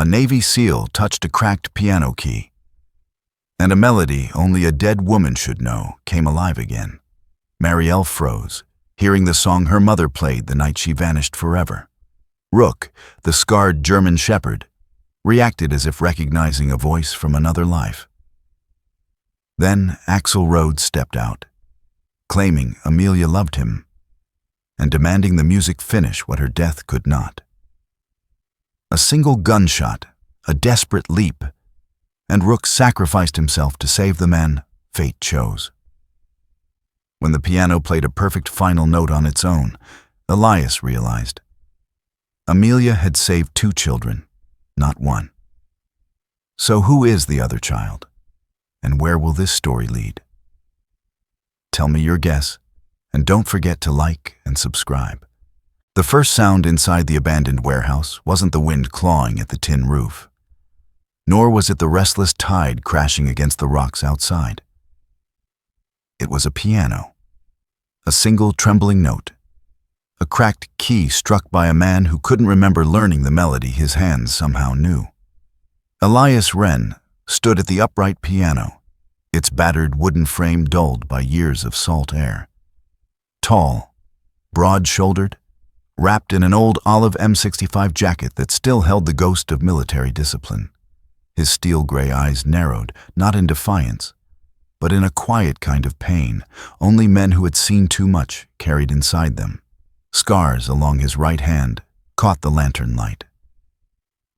A Navy SEAL touched a cracked piano key, and a melody only a dead woman should know came alive again. Marielle froze, hearing the song her mother played the night she vanished forever. Rook, the scarred German shepherd, reacted as if recognizing a voice from another life. Then Axl Rose stepped out, claiming Amelia loved him, and demanding the music finish what her death could not. A single gunshot, a desperate leap, and Rook sacrificed himself to save the man fate chose. When the piano played a perfect final note on its own, Elias realized Amelia had saved 2 children, not 1. So who is the other child, and where will this story lead? Tell me your guess, and don't forget to like and subscribe. The first sound inside the abandoned warehouse wasn't the wind clawing at the tin roof, nor was it the restless tide crashing against the rocks outside. It was a piano, a single trembling note, a cracked key struck by a man who couldn't remember learning the melody his hands somehow knew. Elias Wren stood at the upright piano, its battered wooden frame dulled by years of salt air. Tall, broad-shouldered, wrapped in an old olive M65 jacket that still held the ghost of military discipline. His steel-gray eyes narrowed, not in defiance, but in a quiet kind of pain only men who had seen too much carried inside them. Scars along his right hand caught the lantern light.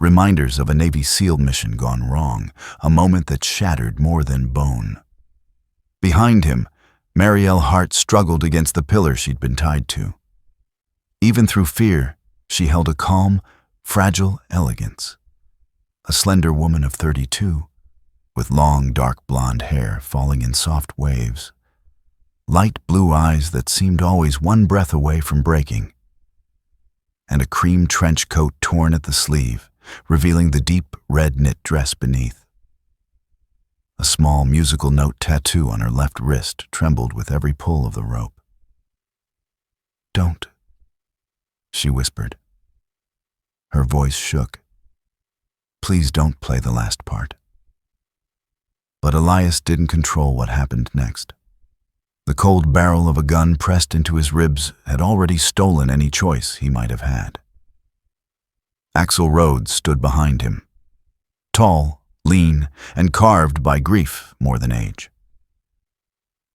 Reminders of a Navy SEAL mission gone wrong, a moment that shattered more than bone. Behind him, Marielle Hart struggled against the pillar she'd been tied to. Even through fear, she held a calm, fragile elegance. A slender woman of 32, with long, dark blonde hair falling in soft waves, light blue eyes that seemed always one breath away from breaking, and a cream trench coat torn at the sleeve, revealing the deep red knit dress beneath. A small musical note tattoo on her left wrist trembled with every pull of the rope. "Don't," she whispered. Her voice shook. "Please don't play the last part." But Elias didn't control what happened next. The cold barrel of a gun pressed into his ribs had already stolen any choice he might have had. Axl Rose stood behind him, tall, lean, and carved by grief more than age.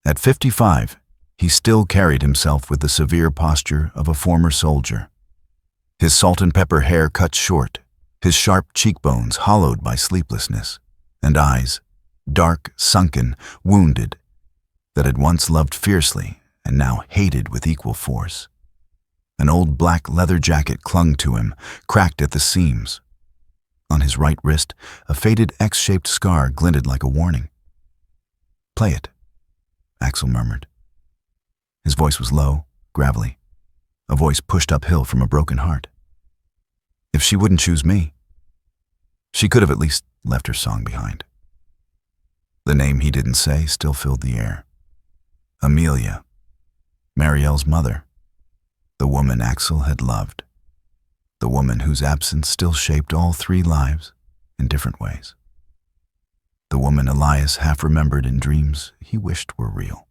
At 55, he still carried himself with the severe posture of a former soldier. His salt and pepper hair cut short, his sharp cheekbones hollowed by sleeplessness, and eyes, dark, sunken, wounded, that had once loved fiercely and now hated with equal force. An old black leather jacket clung to him, cracked at the seams. On his right wrist, a faded X-shaped scar glinted like a warning. "Play it," Axl murmured. His voice was low, gravelly, a voice pushed uphill from a broken heart. If she wouldn't choose me, she could have at least left her song behind. The name he didn't say still filled the air. Amelia, Marielle's mother, the woman Axl had loved, the woman whose absence still shaped all 3 lives in different ways, the woman Elias half remembered in dreams he wished were real.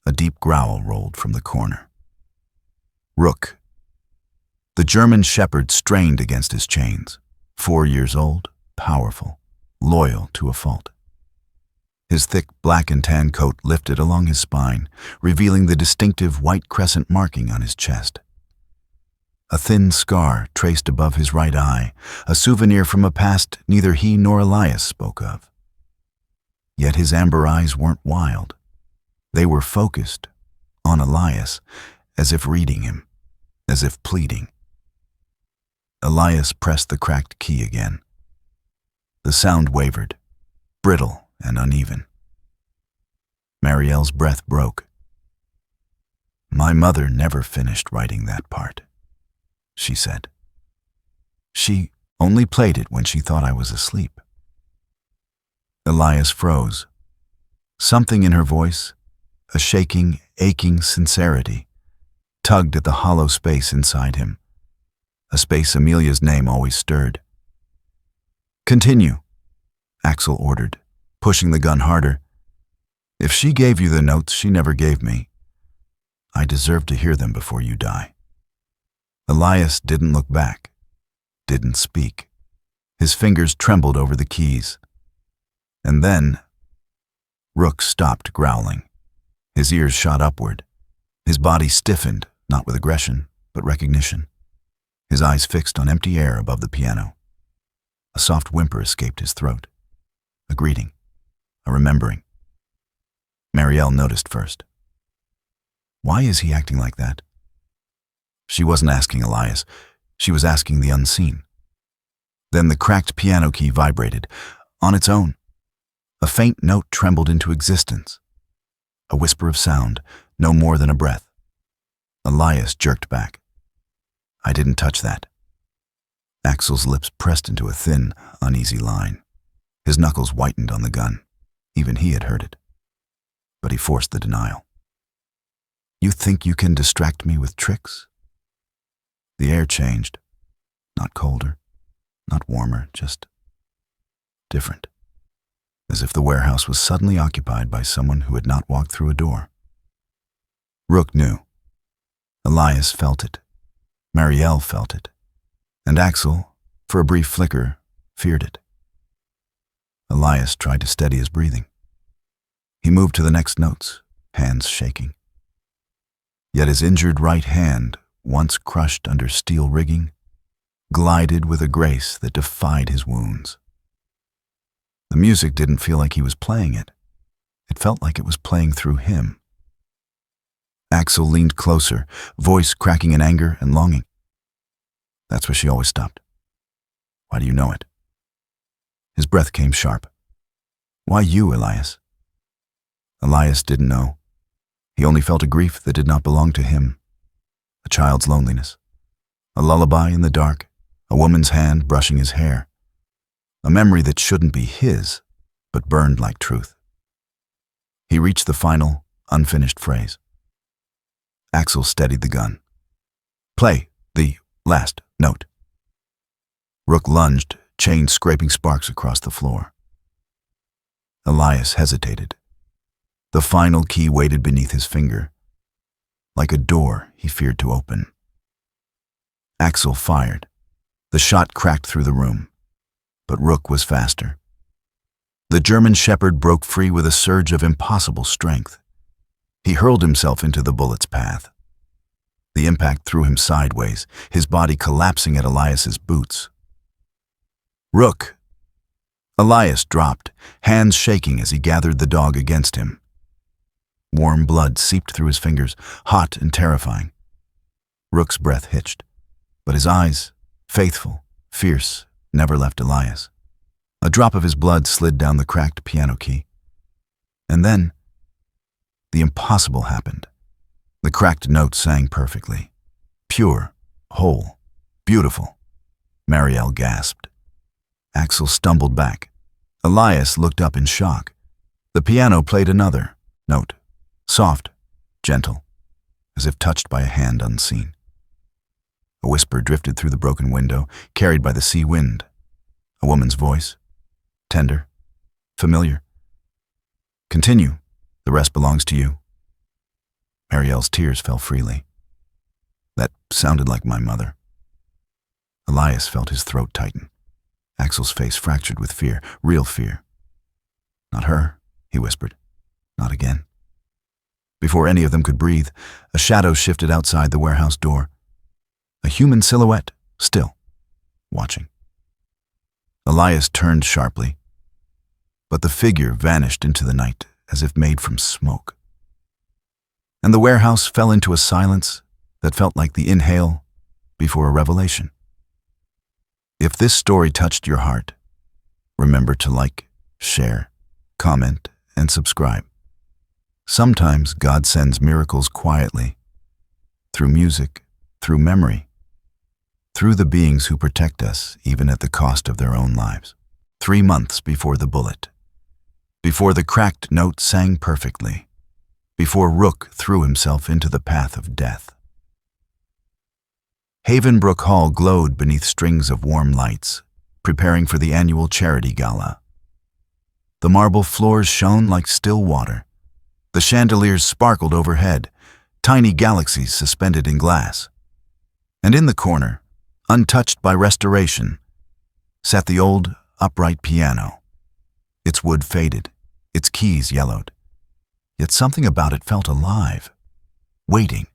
A deep growl rolled from the corner. Rook, the German shepherd, strained against his chains, 4 years old, powerful, loyal to a fault. His thick black and tan coat lifted along his spine, revealing the distinctive white crescent marking on his chest. A thin scar traced above his right eye, a souvenir from a past neither he nor Elias spoke of. Yet his amber eyes weren't wild. They were focused on Elias, as if reading him, as if pleading. Elias pressed the cracked key again. The sound wavered, brittle and uneven. Marielle's breath broke. "My mother never finished writing that part," she said. "She only played it when she thought I was asleep." Elias froze. Something in her voice, a shaking, aching sincerity, tugged at the hollow space inside him, a space Amelia's name always stirred, Continue, Axel ordered, pushing the gun harder. If she gave you the notes she never gave me, I deserve to hear them before you die. Elias didn't look back, didn't speak. His fingers trembled over the keys. And then, Rook stopped growling. His ears shot upward. His body stiffened, not with aggression, but recognition. His eyes fixed on empty air above the piano. A soft whimper escaped his throat. A greeting, a remembering. Marielle noticed first. Why is he acting like that? She wasn't asking Elias. She was asking the unseen. Then the cracked piano key vibrated, on its own. A faint note trembled into existence. A whisper of sound, no more than a breath. Elias jerked back. I didn't touch that. Axel's lips pressed into a thin, uneasy line. His knuckles whitened on the gun. Even he had heard it. But he forced the denial. You think you can distract me with tricks? The air changed. Not colder, not warmer, just different. As if the warehouse was suddenly occupied by someone who had not walked through a door. Rook knew. Elias felt it. Marielle felt it. And Axel, for a brief flicker, feared it. Elias tried to steady his breathing. He moved to the next notes, hands shaking. Yet his injured right hand, once crushed under steel rigging, glided with a grace that defied his wounds. The music didn't feel like he was playing it. It felt like it was playing through him. Axel leaned closer, voice cracking in anger and longing. That's where she always stopped. Why do you know it? His breath came sharp. Why you, Elias? Elias didn't know. He only felt a grief that did not belong to him. A child's loneliness. A lullaby in the dark. A woman's hand brushing his hair. A memory that shouldn't be his, but burned like truth. He reached the final, unfinished phrase. Axel steadied the gun. Play the last note. Rook lunged, chain scraping sparks across the floor. Elias hesitated. The final key waited beneath his finger, like a door he feared to open. Axel fired. The shot cracked through the room, but Rook was faster. The German shepherd broke free with a surge of impossible strength. He hurled himself into the bullet's path. The impact threw him sideways, his body collapsing at Elias's boots. Rook! Elias dropped, hands shaking as he gathered the dog against him. Warm blood seeped through his fingers, hot and terrifying. Rook's breath hitched, but his eyes, faithful, fierce, never left Elias. A drop of his blood slid down the cracked piano key. And then, the impossible happened. The cracked note sang perfectly. Pure, whole, beautiful. Marielle gasped. Axel stumbled back. Elias looked up in shock. The piano played another note, soft, gentle, as if touched by a hand unseen. A whisper drifted through the broken window, carried by the sea wind. A woman's voice, tender, familiar. Continue. The rest belongs to you. Marielle's tears fell freely. That sounded like my mother. Elias felt his throat tighten. Axel's face fractured with fear, real fear. Not her, he whispered. Not again. Before any of them could breathe, a shadow shifted outside the warehouse door. A human silhouette, still, watching. Elias turned sharply, but the figure vanished into the night as if made from smoke. And the warehouse fell into a silence that felt like the inhale before a revelation. If this story touched your heart, remember to like, share, comment, and subscribe. Sometimes God sends miracles quietly, through music, through memory, through the beings who protect us even at the cost of their own lives. 3 months before the bullet, before the cracked note sang perfectly, before Rook threw himself into the path of death. Havenbrook Hall glowed beneath strings of warm lights, preparing for the annual charity gala. The marble floors shone like still water. The chandeliers sparkled overhead, tiny galaxies suspended in glass. And in the corner, untouched by restoration, sat the old, upright piano. Its wood faded, its keys yellowed. Yet something about it felt alive, waiting.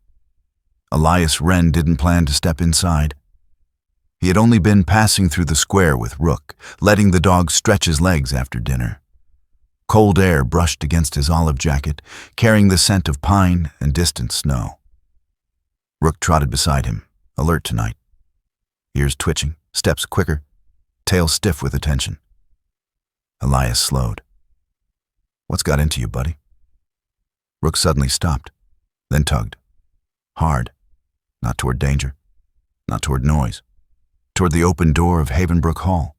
Elias Wren didn't plan to step inside. He had only been passing through the square with Rook, letting the dog stretch his legs after dinner. Cold air brushed against his olive jacket, carrying the scent of pine and distant snow. Rook trotted beside him, alert tonight. Ears twitching, steps quicker, tail stiff with attention. Elias slowed. "What's got into you, buddy?" Rook suddenly stopped, then tugged. Hard. Not toward danger. Not toward noise. Toward the open door of Havenbrook Hall.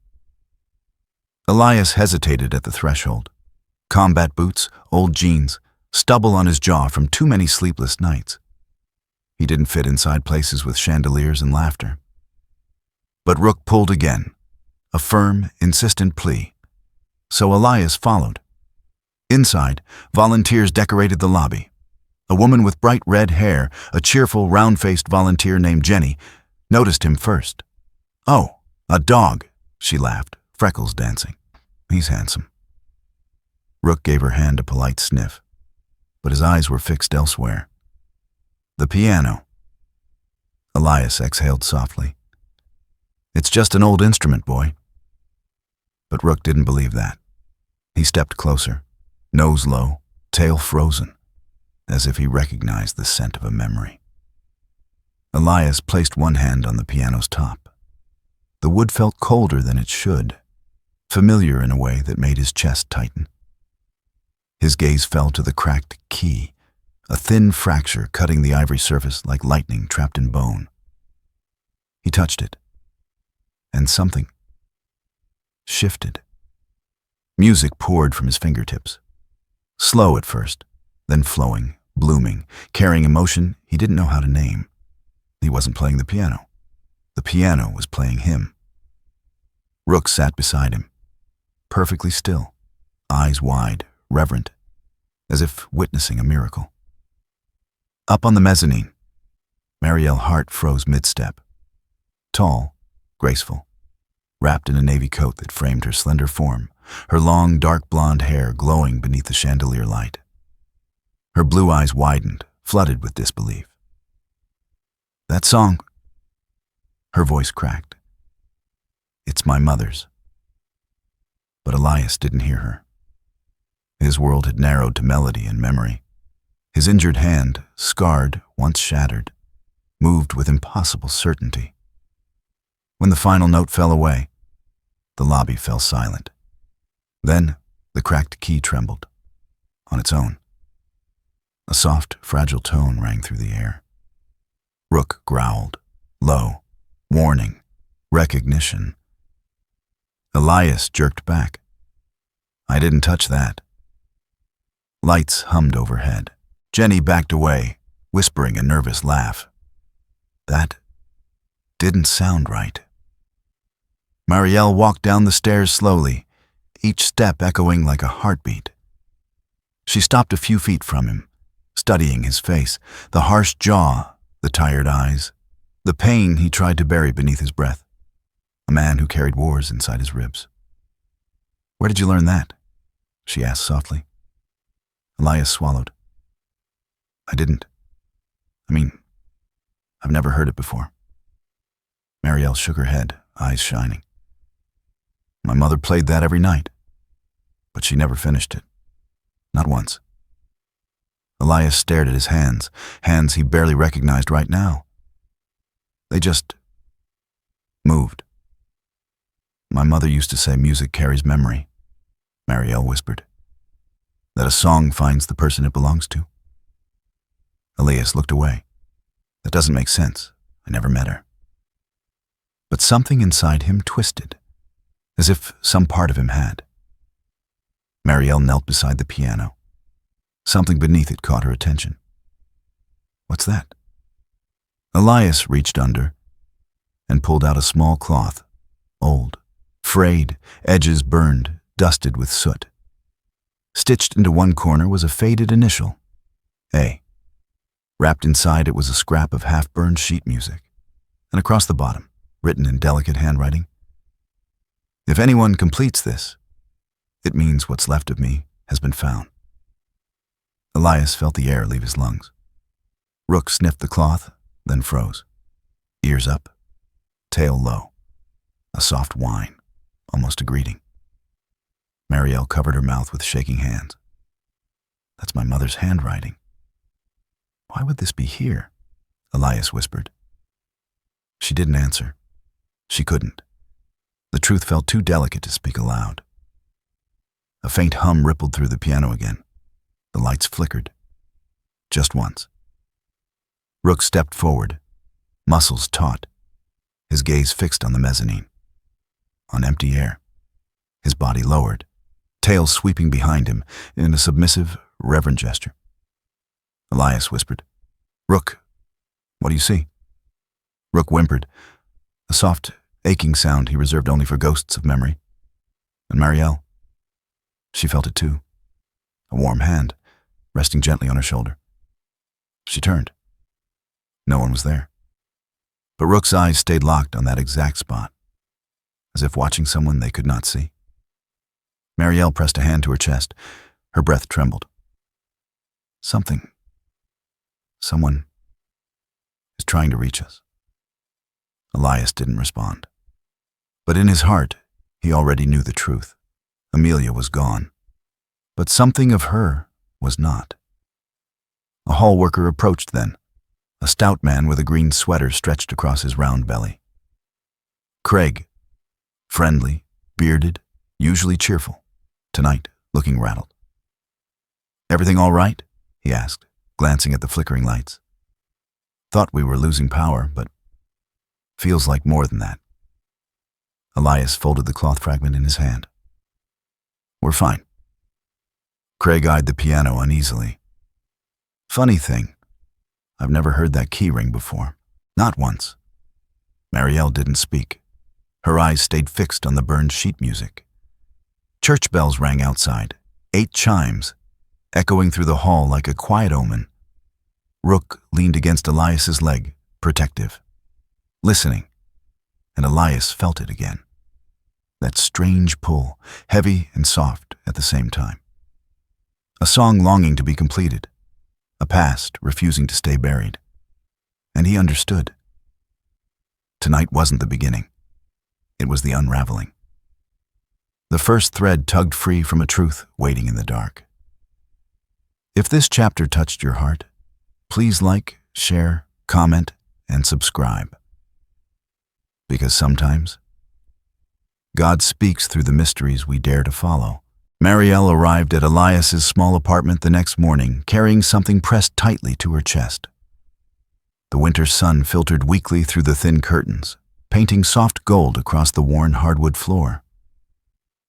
Elias hesitated at the threshold. Combat boots, old jeans, stubble on his jaw from too many sleepless nights. He didn't fit inside places with chandeliers and laughter. But Rook pulled again, a firm, insistent plea. So Elias followed. Inside, volunteers decorated the lobby. A woman with bright red hair, a cheerful, round-faced volunteer named Jenny, noticed him first. "Oh, a dog," she laughed, freckles dancing. "He's handsome." Rook gave her hand a polite sniff, but his eyes were fixed elsewhere. The piano. Elias exhaled softly. "It's just an old instrument, boy." But Rook didn't believe that. He stepped closer, nose low, tail frozen, as if he recognized the scent of a memory. Elias placed one hand on the piano's top. The wood felt colder than it should, familiar in a way that made his chest tighten. His gaze fell to the cracked key, a thin fracture cutting the ivory surface like lightning trapped in bone. He touched it, and something shifted. Music poured from his fingertips. Slow at first, then flowing, blooming, carrying emotion he didn't know how to name. He wasn't playing the piano. The piano was playing him. Rook sat beside him, perfectly still, eyes wide, reverent, as if witnessing a miracle. Up on the mezzanine, Marielle Hart froze mid-step. Tall, graceful, wrapped in a navy coat that framed her slender form, her long, dark blonde hair glowing beneath the chandelier light. Her blue eyes widened, flooded with disbelief. "That song," her voice cracked. "It's my mother's." But Elias didn't hear her. His world had narrowed to melody and memory. His injured hand, scarred, once shattered, moved with impossible certainty. When the final note fell away, the lobby fell silent. Then the cracked key trembled, on its own. A soft, fragile tone rang through the air. Rook growled, low, warning, recognition. Elias jerked back. "I didn't touch that." Lights hummed overhead. Jenny backed away, whispering a nervous laugh. That didn't sound right. Marielle walked down the stairs slowly, each step echoing like a heartbeat. She stopped a few feet from him, studying his face, the harsh jaw, the tired eyes, the pain he tried to bury beneath his breath. A man who carried wars inside his ribs. "Where did you learn that?" she asked softly. Elias swallowed. "I didn't. I've never heard it before." Marielle shook her head, eyes shining. "My mother played that every night, but she never finished it. Not once." Elias stared at his hands, hands he barely recognized right now. They just moved. "My mother used to say music carries memory," Marielle whispered. "That a song finds the person it belongs to." Elias looked away. "That doesn't make sense. I never met her." But something inside him twisted, as if some part of him had. Marielle knelt beside the piano. Something beneath it caught her attention. "What's that?" Elias reached under and pulled out a small cloth, old, frayed, edges burned, dusted with soot. Stitched into one corner was a faded initial, A. Wrapped inside it was a scrap of half-burned sheet music, and across the bottom, written in delicate handwriting, "If anyone completes this, it means what's left of me has been found." Elias felt the air leave his lungs. Rook sniffed the cloth, then froze. Ears up, tail low. A soft whine, almost a greeting. Marielle covered her mouth with shaking hands. "That's my mother's handwriting." "Why would this be here?" Elias whispered. She didn't answer. She couldn't. The truth felt too delicate to speak aloud. A faint hum rippled through the piano again. The lights flickered. Just once. Rook stepped forward, muscles taut, his gaze fixed on the mezzanine. On empty air, his body lowered, tail sweeping behind him in a submissive, reverent gesture. Elias whispered, "Rook, what do you see?" Rook whimpered, a soft, aching sound he reserved only for ghosts of memory. And Marielle, she felt it too, a warm hand resting gently on her shoulder. She turned. No one was there. But Rook's eyes stayed locked on that exact spot, as if watching someone they could not see. Marielle pressed a hand to her chest. Her breath trembled. Someone is trying to reach us. Elias didn't respond. But in his heart, he already knew the truth. Amelia was gone. But something of her was not. A hall worker approached then, a stout man with a green sweater stretched across his round belly. Craig, friendly, bearded, usually cheerful, tonight looking rattled. "Everything all right?" he asked, glancing at the flickering lights. "Thought we were losing power, but feels like more than that." Elias folded the cloth fragment in his hand. "We're fine." Craig eyed the piano uneasily. "Funny thing, I've never heard that key ring before. Not once." Marielle didn't speak. Her eyes stayed fixed on the burned sheet music. Church bells rang outside, 8 chimes, echoing through the hall like a quiet omen. Rook leaned against Elias's leg, protective, listening, and Elias felt it again. That strange pull, heavy and soft at the same time. A song longing to be completed, a past refusing to stay buried. And he understood. Tonight wasn't the beginning. It was the unraveling. The first thread tugged free from a truth waiting in the dark. If this chapter touched your heart, please like, share, comment, and subscribe. Because sometimes, God speaks through the mysteries we dare to follow. Marielle arrived at Elias's small apartment the next morning, carrying something pressed tightly to her chest. The winter sun filtered weakly through the thin curtains, painting soft gold across the worn hardwood floor.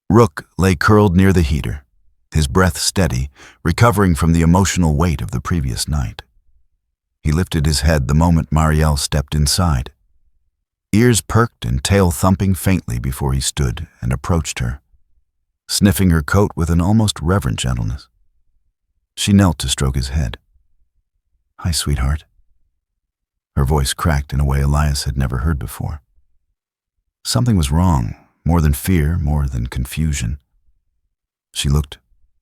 Rook lay curled near the heater, his breath steady, recovering from the emotional weight of the previous night. He lifted his head the moment Marielle stepped inside. Ears perked and tail thumping faintly before he stood and approached her, sniffing her coat with an almost reverent gentleness. She knelt to stroke his head. "Hi, sweetheart." Her voice cracked in a way Elias had never heard before. Something was wrong, more than fear, more than confusion. She looked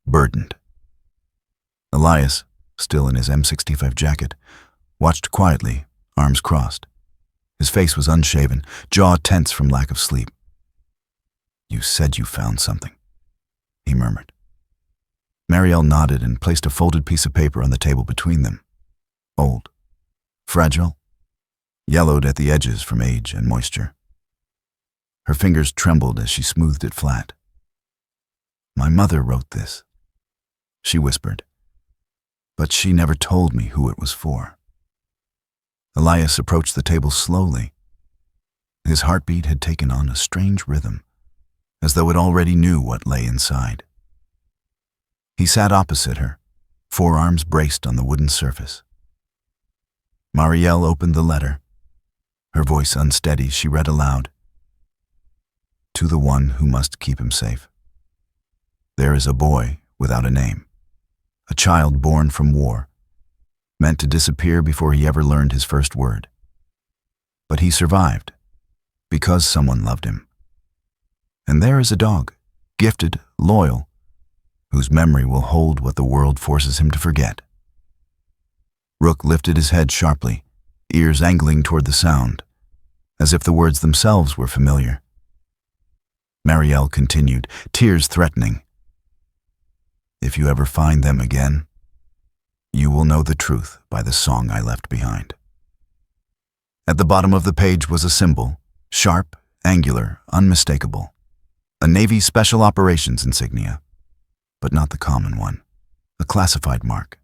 burdened. Elias, still in his M65 jacket, watched quietly, arms crossed. His face was unshaven, jaw tense from lack of sleep. "You said you found something," he murmured. Marielle nodded and placed a folded piece of paper on the table between them. Old, fragile, yellowed at the edges from age and moisture. Her fingers trembled as she smoothed it flat. "My mother wrote this," she whispered, "but she never told me who it was for." Elias approached the table slowly. His heartbeat had taken on a strange rhythm, as though it already knew what lay inside. He sat opposite her, forearms braced on the wooden surface. Marielle opened the letter. Her voice unsteady, she read aloud. to the one who must keep him safe. There is a boy without a name, a child born from war, meant to disappear before he ever learned his first word. But he survived, because someone loved him. And there is a dog, gifted, loyal, whose memory will hold what the world forces him to forget. Rook lifted his head sharply, ears angling toward the sound, as if the words themselves were familiar. Marielle continued, tears threatening. If you ever find them again, you will know the truth by the song I left behind. At the bottom of the page was a symbol, sharp, angular, unmistakable. A Navy Special Operations insignia, but not the common one. A classified mark,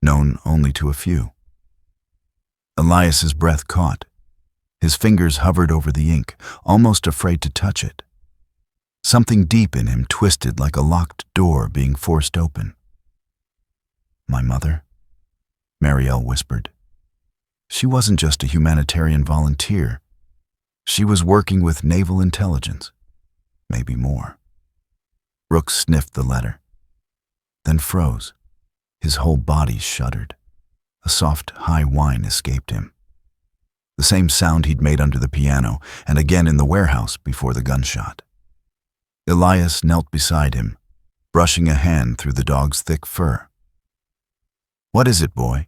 known only to a few. Elias's breath caught. His fingers hovered over the ink, almost afraid to touch it. Something deep in him twisted like a locked door being forced open. My mother? Marielle whispered. She wasn't just a humanitarian volunteer. She was working with naval intelligence. Maybe more. Rook sniffed the letter, then froze. His whole body shuddered. A soft, high whine escaped him. The same sound he'd made under the piano, and again in the warehouse before the gunshot. Elias knelt beside him, brushing a hand through the dog's thick fur. What is it, boy?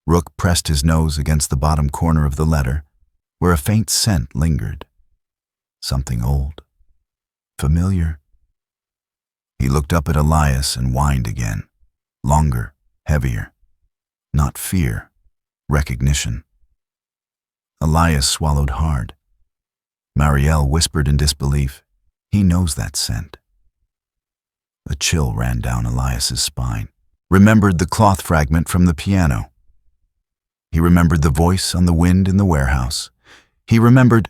Rook pressed his nose against the bottom corner of the letter, where a faint scent lingered. Something old. Familiar. He looked up at Elias and whined again. Longer, heavier. Not fear, recognition. Elias swallowed hard. Marielle whispered in disbelief. He knows that scent. A chill ran down Elias's spine. Remembered the cloth fragment from the piano. He remembered the voice on the wind in the warehouse. He remembered...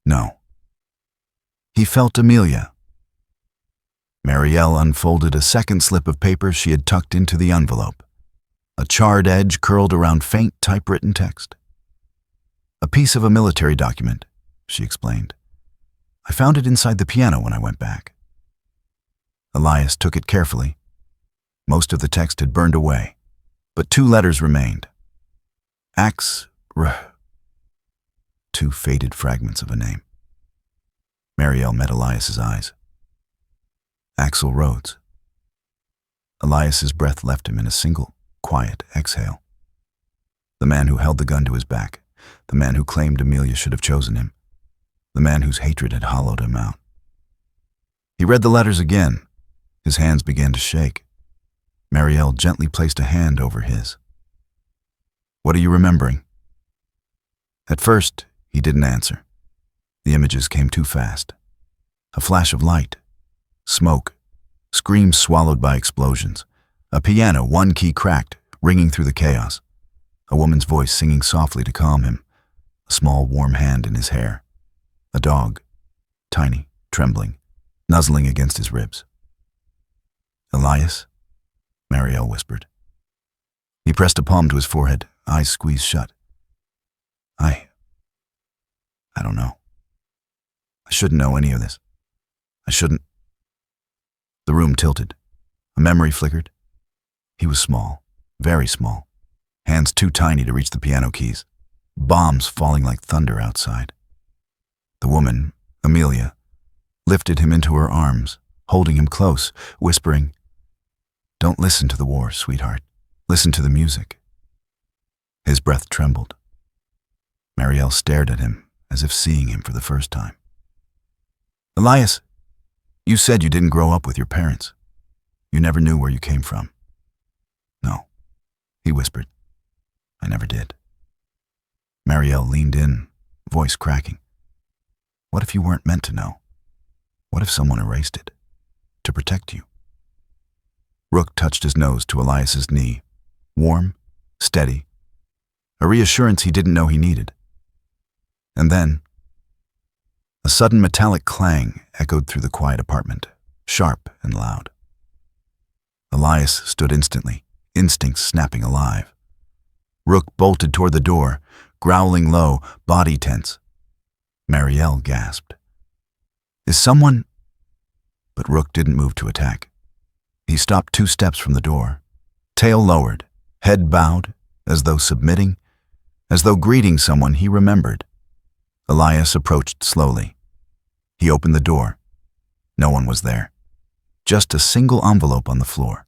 No. He felt Amelia. Marielle unfolded a second slip of paper she had tucked into the envelope. A charred edge curled around faint typewritten text. A piece of a military document, she explained. I found it inside the piano when I went back. Elias took it carefully. Most of the text had burned away, but 2 letters remained. Two faded fragments of a name. Marielle met Elias's eyes. Axel Rhodes. Elias's breath left him in a single, quiet exhale. The man who held the gun to his back, the man who claimed Amelia should have chosen him, the man whose hatred had hollowed him out. He read the letters again. His hands began to shake. Marielle gently placed a hand over his. What are you remembering? At first, he didn't answer. The images came too fast. A flash of light, smoke, screams swallowed by explosions, a piano, one key cracked, ringing through the chaos, a woman's voice singing softly to calm him, a small warm hand in his hair, a dog, tiny, trembling, nuzzling against his ribs. Elias? Marielle whispered. He pressed a palm to his forehead, eyes squeezed shut. I don't know. I shouldn't know any of this. I shouldn't. The room tilted. A memory flickered. He was small, very small, hands too tiny to reach the piano keys, bombs falling like thunder outside. The woman, Amelia, lifted him into her arms, holding him close, whispering, Don't listen to the war, sweetheart. Listen to the music. His breath trembled. Marielle stared at him, as if seeing him for the first time. Elias, you said you didn't grow up with your parents. You never knew where you came from. No, he whispered. I never did. Marielle leaned in, voice cracking. What if you weren't meant to know? What if someone erased it? To protect you? Rook touched his nose to Elias's knee, warm, steady, a reassurance he didn't know he needed. And then, a sudden metallic clang echoed through the quiet apartment, sharp and loud. Elias stood instantly, instincts snapping alive. Rook bolted toward the door, growling low, body tense. Marielle gasped. Is someone... But Rook didn't move to attack. He stopped 2 steps from the door, tail lowered, head bowed, as though submitting, as though greeting someone he remembered. Elias approached slowly. He opened the door. No one was there. Just a single envelope on the floor.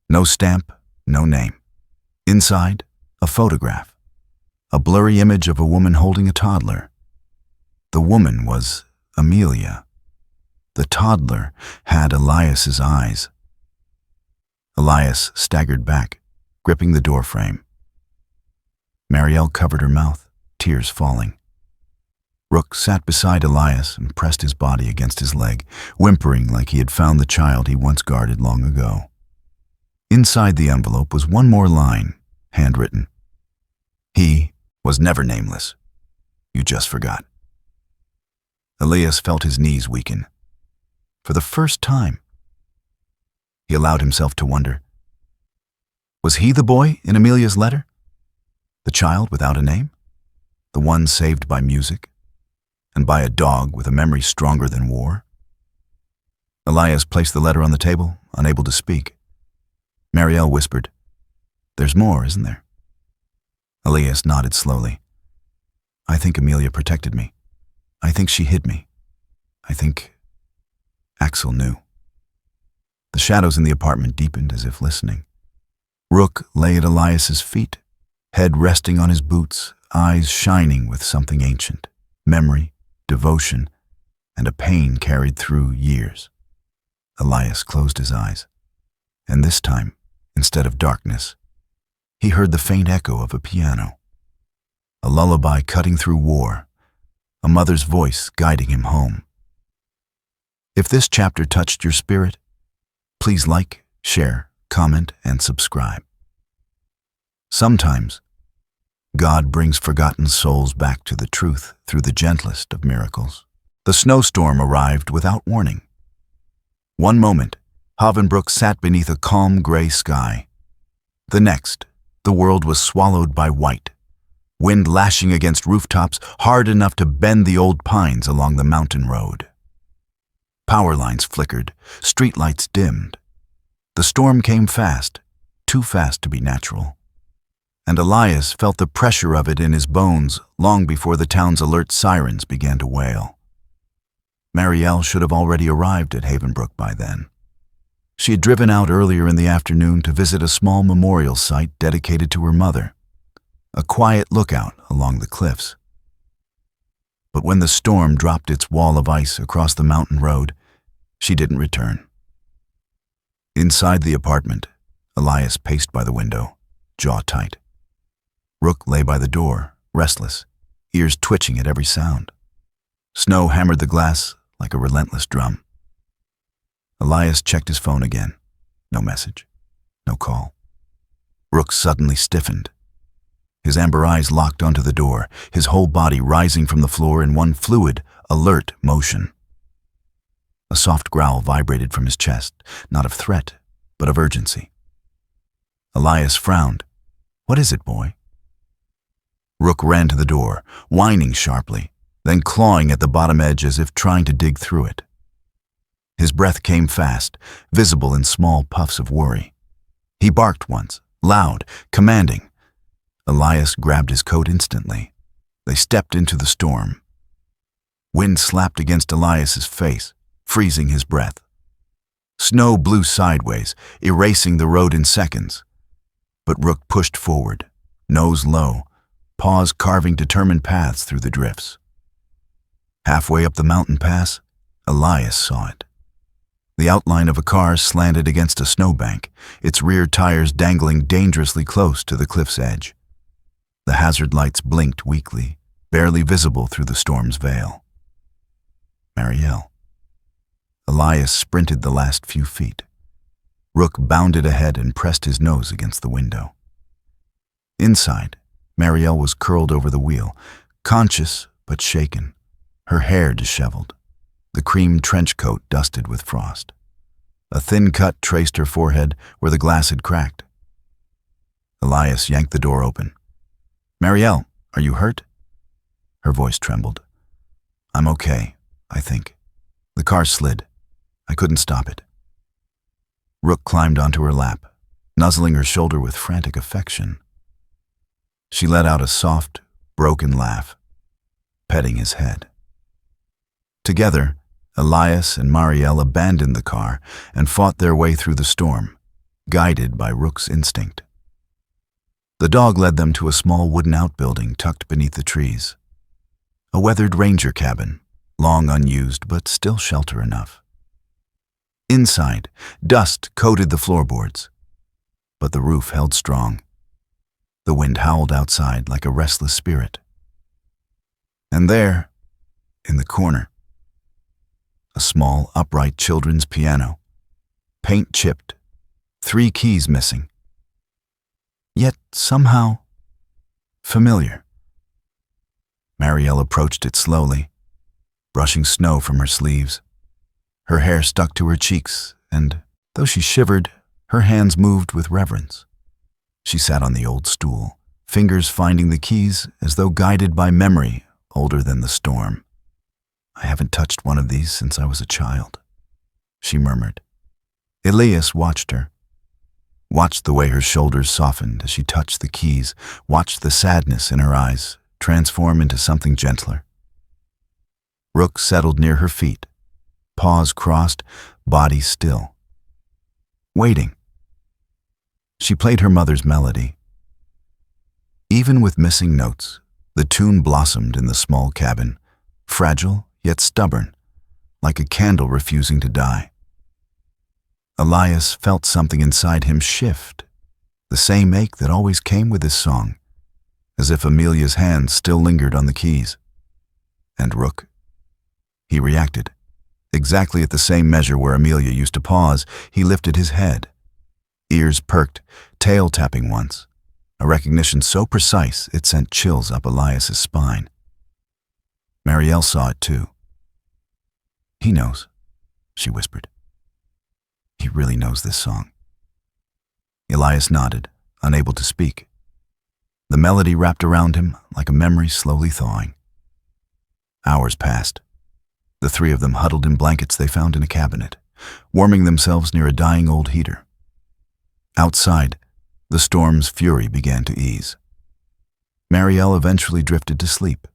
No stamp, no name. Inside, a photograph. A blurry image of a woman holding a toddler. The woman was Amelia. The toddler had Elias's eyes. Elias staggered back, gripping the door frame. Marielle covered her mouth, tears falling. Rook sat beside Elias and pressed his body against his leg, whimpering like he had found the child he once guarded long ago. Inside the envelope was one more line, handwritten. He was never nameless. You just forgot. Elias felt his knees weaken. For the first time, he allowed himself to wonder. Was he the boy in Amelia's letter? The child without a name? The one saved by music? And by a dog with a memory stronger than war? Elias placed the letter on the table, unable to speak. Marielle whispered, "There's more, isn't there?" Elias nodded slowly. "I think Amelia protected me. I think she hid me. I think Axel knew." The shadows in the apartment deepened as if listening. Rook lay at Elias's feet, head resting on his boots, eyes shining with something ancient, memory, devotion, and a pain carried through years. Elias closed his eyes, and this time, instead of darkness, he heard the faint echo of a piano, a lullaby cutting through war, a mother's voice guiding him home. If this chapter touched your spirit, please like, share, comment, and subscribe. Sometimes, God brings forgotten souls back to the truth through the gentlest of miracles. The snowstorm arrived without warning. One moment, Havenbrook sat beneath a calm gray sky. The next, the world was swallowed by white, wind lashing against rooftops hard enough to bend the old pines along the mountain road. Power lines flickered, streetlights dimmed. The storm came fast, too fast to be natural. And Elias felt the pressure of it in his bones long before the town's alert sirens began to wail. Marielle should have already arrived at Havenbrook by then. She had driven out earlier in the afternoon to visit a small memorial site dedicated to her mother, a quiet lookout along the cliffs. But when the storm dropped its wall of ice across the mountain road, she didn't return. Inside the apartment, Elias paced by the window, jaw tight. Rook lay by the door, restless, ears twitching at every sound. Snow hammered the glass like a relentless drum. Elias checked his phone again. No message, no call. Rook suddenly stiffened. His amber eyes locked onto the door, his whole body rising from the floor in one fluid, alert motion. A soft growl vibrated from his chest, not of threat, but of urgency. Elias frowned. "What is it, boy?" Rook ran to the door, whining sharply, then clawing at the bottom edge as if trying to dig through it. His breath came fast, visible in small puffs of worry. He barked once, loud, commanding. Elias grabbed his coat instantly. They stepped into the storm. Wind slapped against Elias's face, freezing his breath. Snow blew sideways, erasing the road in seconds. But Rook pushed forward, nose low, paws carving determined paths through the drifts. Halfway up the mountain pass, Elias saw it. The outline of a car slanted against a snowbank, its rear tires dangling dangerously close to the cliff's edge. The hazard lights blinked weakly, barely visible through the storm's veil. Marielle. Elias sprinted the last few feet. Rook bounded ahead and pressed his nose against the window. Inside, Marielle was curled over the wheel, conscious but shaken, her hair disheveled, the cream trench coat dusted with frost. A thin cut traced her forehead where the glass had cracked. Elias yanked the door open. "Marielle, are you hurt?" Her voice trembled. "I'm okay, I think." The car slid. I couldn't stop it. Rook climbed onto her lap, nuzzling her shoulder with frantic affection. She let out a soft, broken laugh, petting his head. Together, Elias and Marielle abandoned the car and fought their way through the storm, guided by Rook's instinct. The dog led them to a small wooden outbuilding tucked beneath the trees. A weathered ranger cabin, long unused but still shelter enough. Inside, dust coated the floorboards, but the roof held strong. The wind howled outside like a restless spirit. And there, in the corner, a small, upright children's piano, paint chipped, 3 keys missing. Yet somehow familiar. Marielle approached it slowly, brushing snow from her sleeves. Her hair stuck to her cheeks, and though she shivered, her hands moved with reverence. She sat on the old stool, fingers finding the keys as though guided by memory older than the storm. "I haven't touched one of these since I was a child," she murmured. Elias watched her, watched the way her shoulders softened as she touched the keys, watched the sadness in her eyes transform into something gentler. Rook settled near her feet, paws crossed, body still. Waiting. She played her mother's melody. Even with missing notes, the tune blossomed in the small cabin, fragile yet stubborn, like a candle refusing to die. Elias felt something inside him shift, the same ache that always came with his song, as if Amelia's hand still lingered on the keys. And Rook? He reacted. Exactly at the same measure where Amelia used to pause, he lifted his head. Ears perked, tail tapping once, a recognition so precise it sent chills up Elias's spine. Marielle saw it too. "He knows," she whispered. "He really knows this song." Elias nodded, unable to speak. The melody wrapped around him like a memory slowly thawing. Hours passed. The 3 of them huddled in blankets they found in a cabinet, warming themselves near a dying old heater. Outside, the storm's fury began to ease. Marielle eventually drifted to sleep,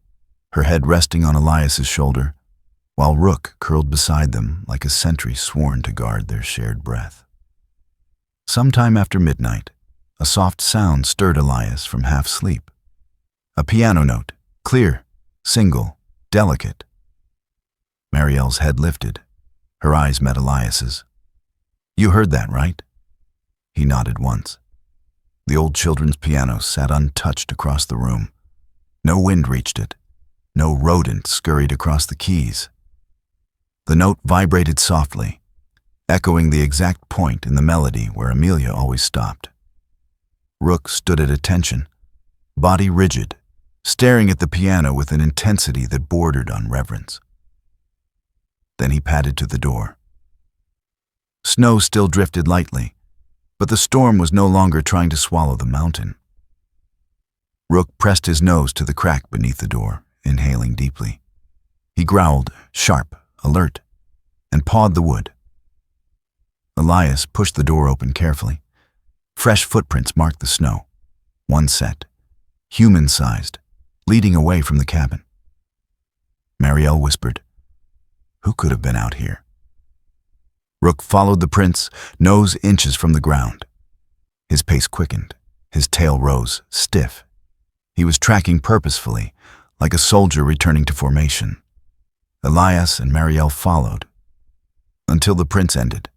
her head resting on Elias's shoulder, while Rook curled beside them like a sentry sworn to guard their shared breath. Sometime after midnight, a soft sound stirred Elias from half-sleep. A piano note, clear, single, delicate. Marielle's head lifted. Her eyes met Elias's. "You heard that, right?" He nodded once. The old children's piano sat untouched across the room. No wind reached it. No rodent scurried across the keys. The note vibrated softly, echoing the exact point in the melody where Amelia always stopped. Rook stood at attention, body rigid, staring at the piano with an intensity that bordered on reverence. Then he padded to the door. Snow still drifted lightly, but the storm was no longer trying to swallow the mountain. Rook pressed his nose to the crack beneath the door, inhaling deeply. He growled, sharp, alert, and pawed the wood. Elias pushed the door open carefully. Fresh footprints marked the snow, one set, human-sized, leading away from the cabin. Marielle whispered, "Who could have been out here?" Rook followed the prints, nose inches from the ground. His pace quickened, his tail rose, stiff. He was tracking purposefully, like a soldier returning to formation. Elias and Marielle followed, until the prints ended,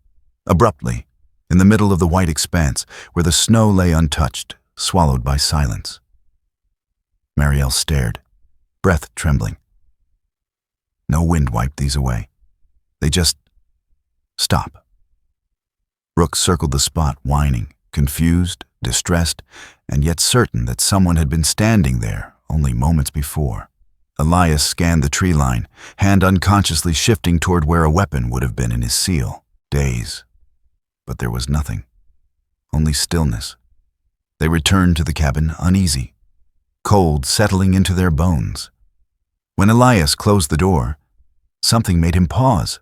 abruptly, in the middle of the white expanse where the snow lay untouched, swallowed by silence. Marielle stared, breath trembling. No wind wiped these away. They just stop. Rook circled the spot, whining, confused, distressed, and yet certain that someone had been standing there only moments before. Elias scanned the tree line, hand unconsciously shifting toward where a weapon would have been in his seal. Daze. But there was nothing. Only stillness. They returned to the cabin uneasy, cold settling into their bones. When Elias closed the door, something made him pause.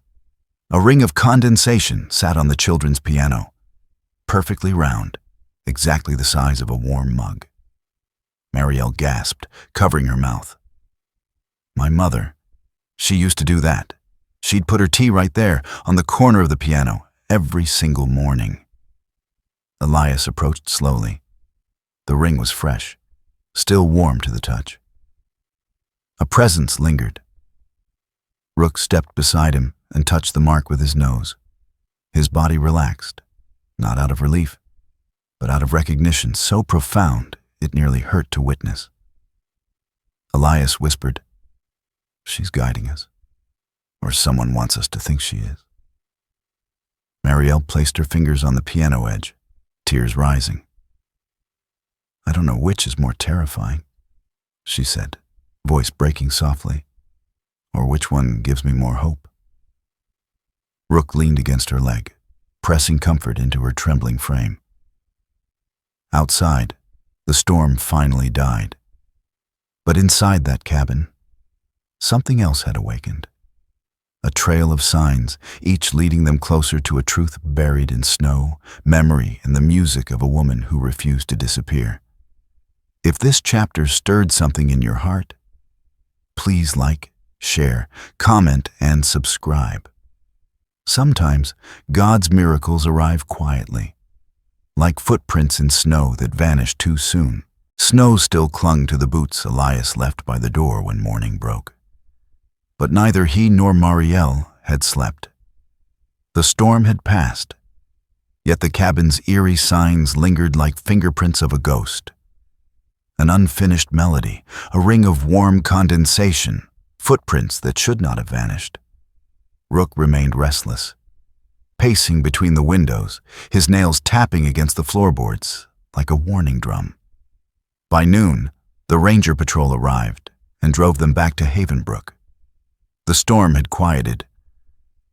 A ring of condensation sat on the children's piano, perfectly round, exactly the size of a warm mug. Marielle gasped, covering her mouth. My mother. She used to do that. She'd put her tea right there, on the corner of the piano, every single morning. Elias approached slowly. The ring was fresh, still warm to the touch. A presence lingered. Rook stepped beside him and touched the mark with his nose. His body relaxed, not out of relief, but out of recognition so profound it nearly hurt to witness. Elias whispered, "She's guiding us, or someone wants us to think she is." Marielle placed her fingers on the piano edge, tears rising. "I don't know which is more terrifying," she said, voice breaking softly, "or which one gives me more hope." Rook leaned against her leg, pressing comfort into her trembling frame. Outside, the storm finally died. But inside that cabin, something else had awakened. A trail of signs, each leading them closer to a truth buried in snow, memory, and the music of a woman who refused to disappear. If this chapter stirred something in your heart, please like, share, comment, and subscribe. Sometimes God's miracles arrive quietly, like footprints in snow that vanish too soon. Snow still clung to the boots Elias left by the door when morning broke. But neither he nor Marielle had slept. The storm had passed, yet the cabin's eerie signs lingered like fingerprints of a ghost. An unfinished melody, a ring of warm condensation, footprints that should not have vanished. Rook remained restless, pacing between the windows, his nails tapping against the floorboards like a warning drum. By noon, the ranger patrol arrived and drove them back to Havenbrook. The storm had quieted,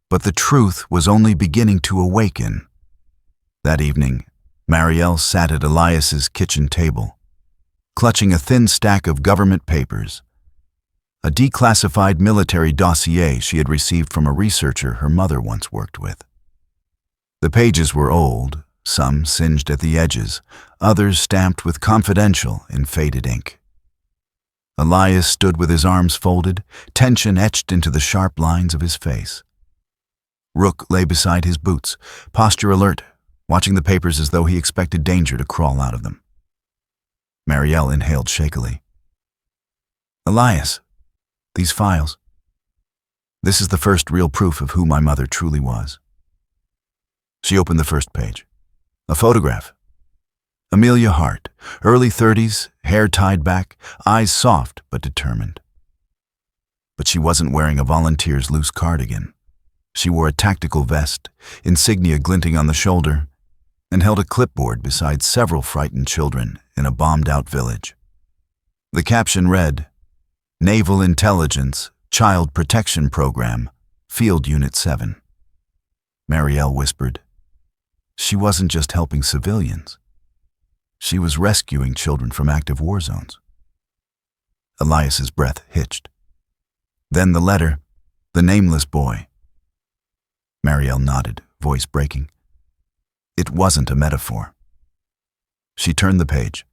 but the truth was only beginning to awaken. That evening, Marielle sat at Elias's kitchen table, clutching a thin stack of government papers, a declassified military dossier she had received from a researcher her mother once worked with. The pages were old, some singed at the edges, others stamped with confidential in faded ink. Elias stood with his arms folded, tension etched into the sharp lines of his face. Rook lay beside his boots, posture alert, watching the papers as though he expected danger to crawl out of them. Marielle inhaled shakily. "Elias, these files. This is the first real proof of who my mother truly was." She opened the first page. A photograph. Amelia Hart, early 30s, hair tied back, eyes soft but determined. But she wasn't wearing a volunteer's loose cardigan. She wore a tactical vest, insignia glinting on the shoulder, and held a clipboard beside several frightened children in a bombed-out village. The caption read, "Naval Intelligence, Child Protection Program, Field Unit 7. Marielle whispered, "She wasn't just helping civilians. She was rescuing children from active war zones." Elias's breath hitched. Then the letter, "The Nameless Boy." Marielle nodded, voice breaking. It wasn't a metaphor. She turned the page.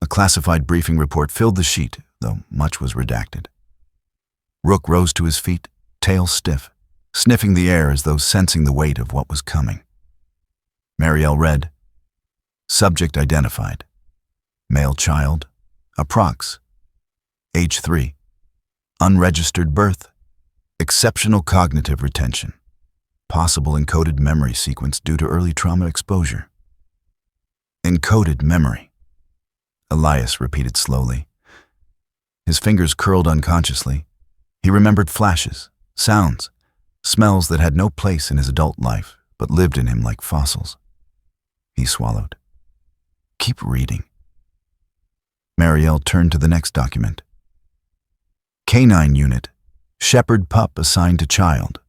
A classified briefing report filled the sheet, though much was redacted. Rook rose to his feet, tail stiff, sniffing the air as though sensing the weight of what was coming. Marielle read, "Subject identified. Male child, approx. Age 3. Unregistered birth. Exceptional cognitive retention. Possible encoded memory sequence due to early trauma exposure." Encoded memory, Elias repeated slowly. His fingers curled unconsciously. He remembered flashes, sounds, smells that had no place in his adult life but lived in him like fossils. He swallowed. "Keep reading." Marielle turned to the next document. Canine Unit, Shepherd Pup assigned to child,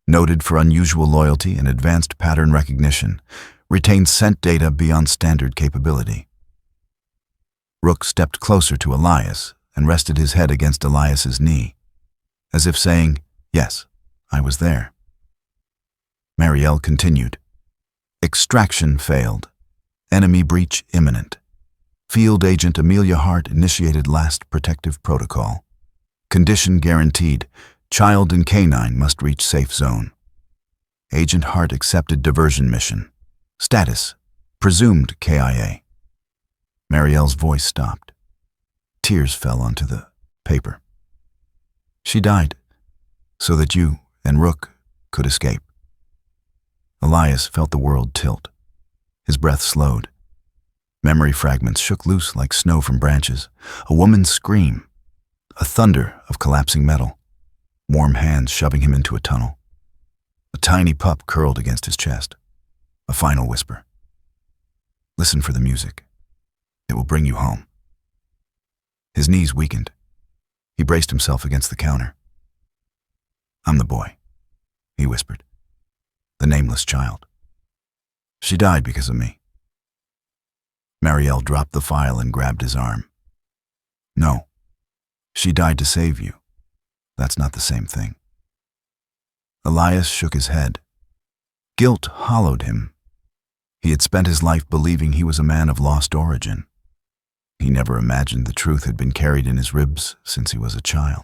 noted for unusual loyalty and advanced pattern recognition, retains scent data beyond standard capability. Rook stepped closer to Elias and rested his head against Elias's knee, as if saying, "Yes, I was there." Marielle continued. Extraction failed. Enemy breach imminent. Field Agent Amelia Hart initiated last protective protocol. Condition guaranteed. Child and canine must reach safe zone. Agent Hart accepted diversion mission. Status: presumed KIA. Marielle's voice stopped. Tears fell onto the paper. She died so that you and Rook could escape. Elias felt the world tilt. His breath slowed. Memory fragments shook loose like snow from branches. A woman's scream. A thunder of collapsing metal. Warm hands shoving him into a tunnel. A tiny pup curled against his chest. A final whisper. Listen for the music. It will bring you home. His knees weakened. He braced himself against the counter. I'm the boy, he whispered. The nameless child. She died because of me. Marielle dropped the file and grabbed his arm. No, she died to save you. That's not the same thing. Elias shook his head. Guilt hollowed him. He had spent his life believing he was a man of lost origin. He never imagined the truth had been carried in his ribs since he was a child.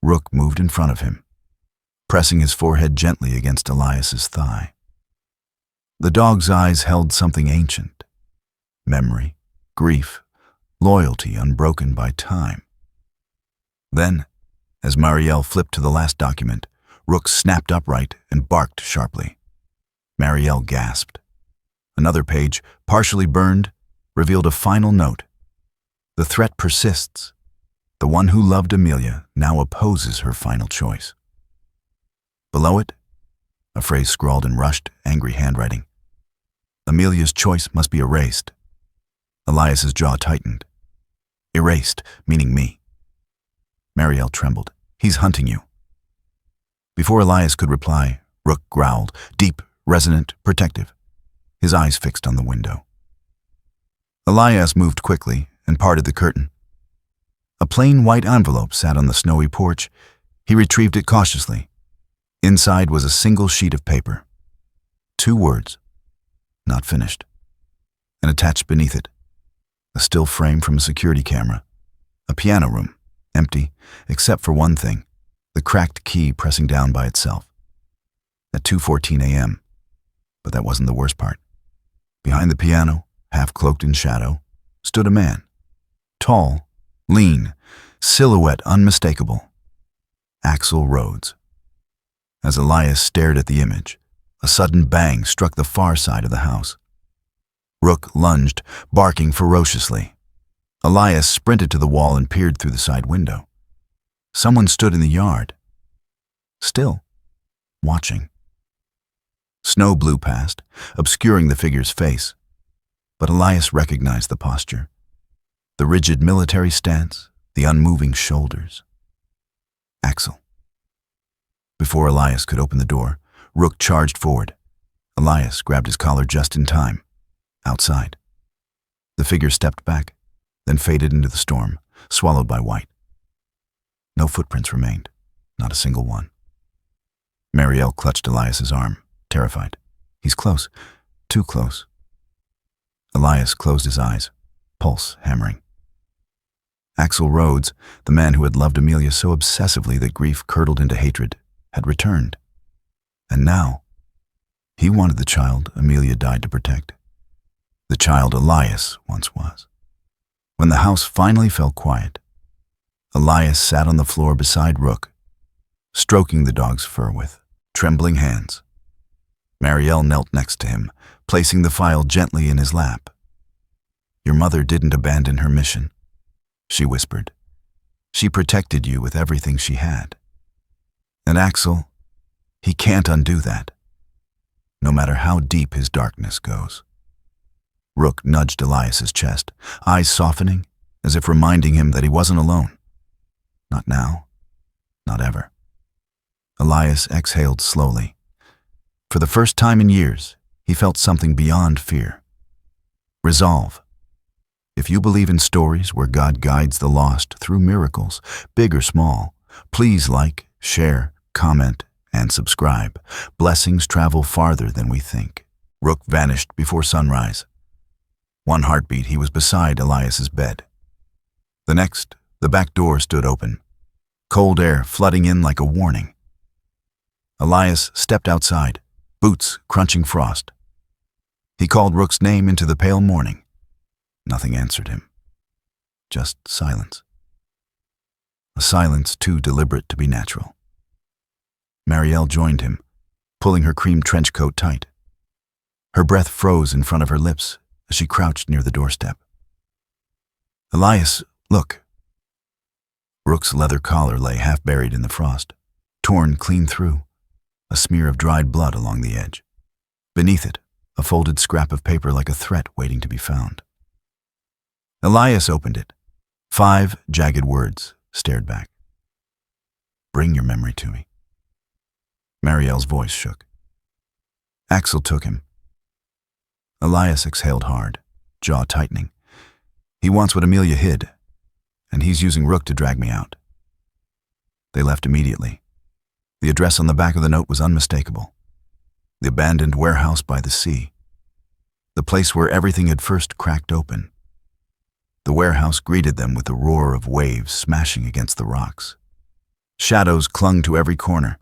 Rook moved in front of him, pressing his forehead gently against Elias's thigh. The dog's eyes held something ancient. Memory, grief, loyalty unbroken by time. Then, as Marielle flipped to the last document, Rook snapped upright and barked sharply. Marielle gasped. Another page, partially burned, revealed a final note. The threat persists. The one who loved Amelia now opposes her final choice. Below it, a phrase scrawled in rushed, angry handwriting. Amelia's choice must be erased. Elias's jaw tightened. Erased, meaning me. Marielle trembled. He's hunting you. Before Elias could reply, Rook growled, deep, resonant, protective. His eyes fixed on the window. Elias moved quickly and parted the curtain. A plain white envelope sat on the snowy porch. He retrieved it cautiously. Inside was a single sheet of paper. 2 words. Not finished. And attached beneath it, a still frame from a security camera. A piano room, empty, except for one thing, the cracked key pressing down by itself. At 2:14 a.m. But that wasn't the worst part. Behind the piano, half cloaked in shadow, stood a man. Tall, lean, silhouette unmistakable. Axel Rhodes. As Elias stared at the image, a sudden bang struck the far side of the house. Rook lunged, barking ferociously. Elias sprinted to the wall and peered through the side window. Someone stood in the yard. Still, watching. Snow blew past, obscuring the figure's face, but Elias recognized the posture. The rigid military stance, the unmoving shoulders. Axel. Before Elias could open the door, Rook charged forward. Elias grabbed his collar just in time. Outside. The figure stepped back, then faded into the storm, swallowed by white. No footprints remained, not a single one. Marielle clutched Elias's arm, terrified. He's close, too close. Elias closed his eyes, pulse hammering. Axel Rhodes, the man who had loved Amelia so obsessively that grief curdled into hatred, had returned. And now, he wanted the child Amelia died to protect. The child Elias once was. When the house finally fell quiet, Elias sat on the floor beside Rook, stroking the dog's fur with trembling hands. Marielle knelt next to him, placing the file gently in his lap. Your mother didn't abandon her mission, she whispered. She protected you with everything she had. And Axel, he can't undo that, no matter how deep his darkness goes. Rook nudged Elias's chest, eyes softening, as if reminding him that he wasn't alone. Not now, not ever. Elias exhaled slowly. For the first time in years, he felt something beyond fear. Resolve. If you believe in stories where God guides the lost through miracles, big or small, please like, share, comment, And subscribe. Blessings travel farther than we think. Rook vanished before sunrise. One heartbeat, he was beside Elias's bed. The next, the back door stood open, cold air flooding in like a warning. Elias stepped outside, boots crunching frost. He called Rook's name into the pale morning. Nothing answered him. Just silence. A silence too deliberate to be natural. Marielle joined him, pulling her cream trench coat tight. Her breath froze in front of her lips as she crouched near the doorstep. "Elias, look." Rook's leather collar lay half buried in the frost, torn clean through, a smear of dried blood along the edge. Beneath it, a folded scrap of paper like a threat waiting to be found. Elias opened it. 5 jagged words stared back. "Bring your memory to me." Marielle's voice shook. Axel took him. Elias exhaled hard, jaw tightening. He wants what Amelia hid, and he's using Rook to drag me out. They left immediately. The address on the back of the note was unmistakable. The abandoned warehouse by the sea. The place where everything had first cracked open. The warehouse greeted them with the roar of waves smashing against the rocks. Shadows clung to every corner.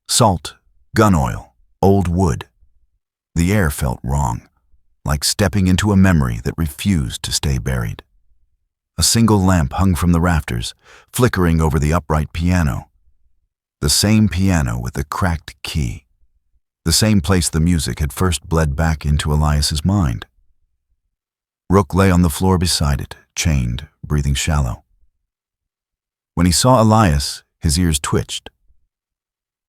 Salt, gun oil, old wood. The air felt wrong, like stepping into a memory that refused to stay buried. A single lamp hung from the rafters, flickering over the upright piano. The same piano with the cracked key. The same place the music had first bled back into Elias's mind. Rook lay on the floor beside it, chained, breathing shallow. When he saw Elias, his ears twitched.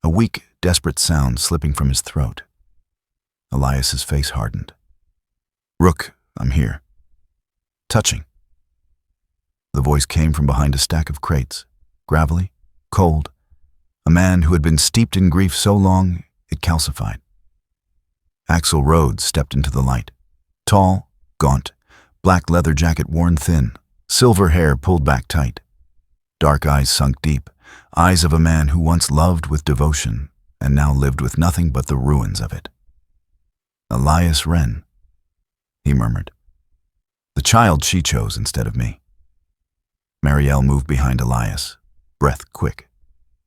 A weak, desperate sound slipping from his throat. Elias's face hardened. "Rook, I'm here." Touching. The voice came from behind a stack of crates, gravelly, cold. A man who had been steeped in grief so long it calcified. Axel Rhodes stepped into the light. Tall, gaunt, black leather jacket worn thin, silver hair pulled back tight. Dark eyes sunk deep, eyes of a man who once loved with devotion and now lived with nothing but the ruins of it. "Elias Wren," he murmured. "The child she chose instead of me." Marielle moved behind Elias, breath quick.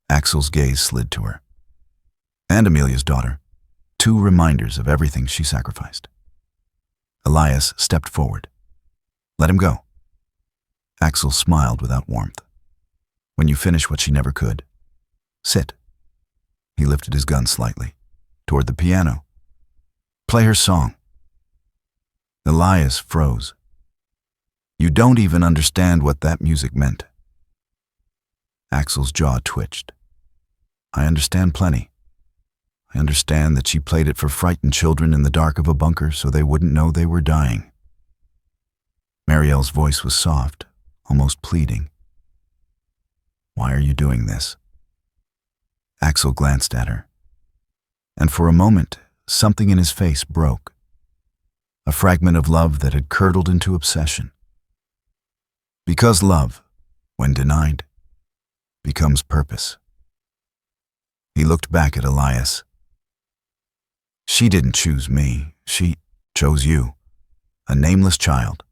Axel's gaze slid to her. And Amelia's daughter, 2 reminders of everything she sacrificed. Elias stepped forward. "Let him go." Axel smiled without warmth. "When you finish what she never could, sit." He lifted his gun slightly, toward the piano. "Play her song." Elias froze. "You don't even understand what that music meant." Axel's jaw twitched. "I understand plenty. I understand that she played it for frightened children in the dark of a bunker so they wouldn't know they were dying." Marielle's voice was soft, almost pleading. "Why are you doing this?" Axel glanced at her, and for a moment, something in his face broke. A fragment of love that had curdled into obsession. Because love, when denied, becomes purpose. He looked back at Elias. "She didn't choose me. She chose you, a nameless child,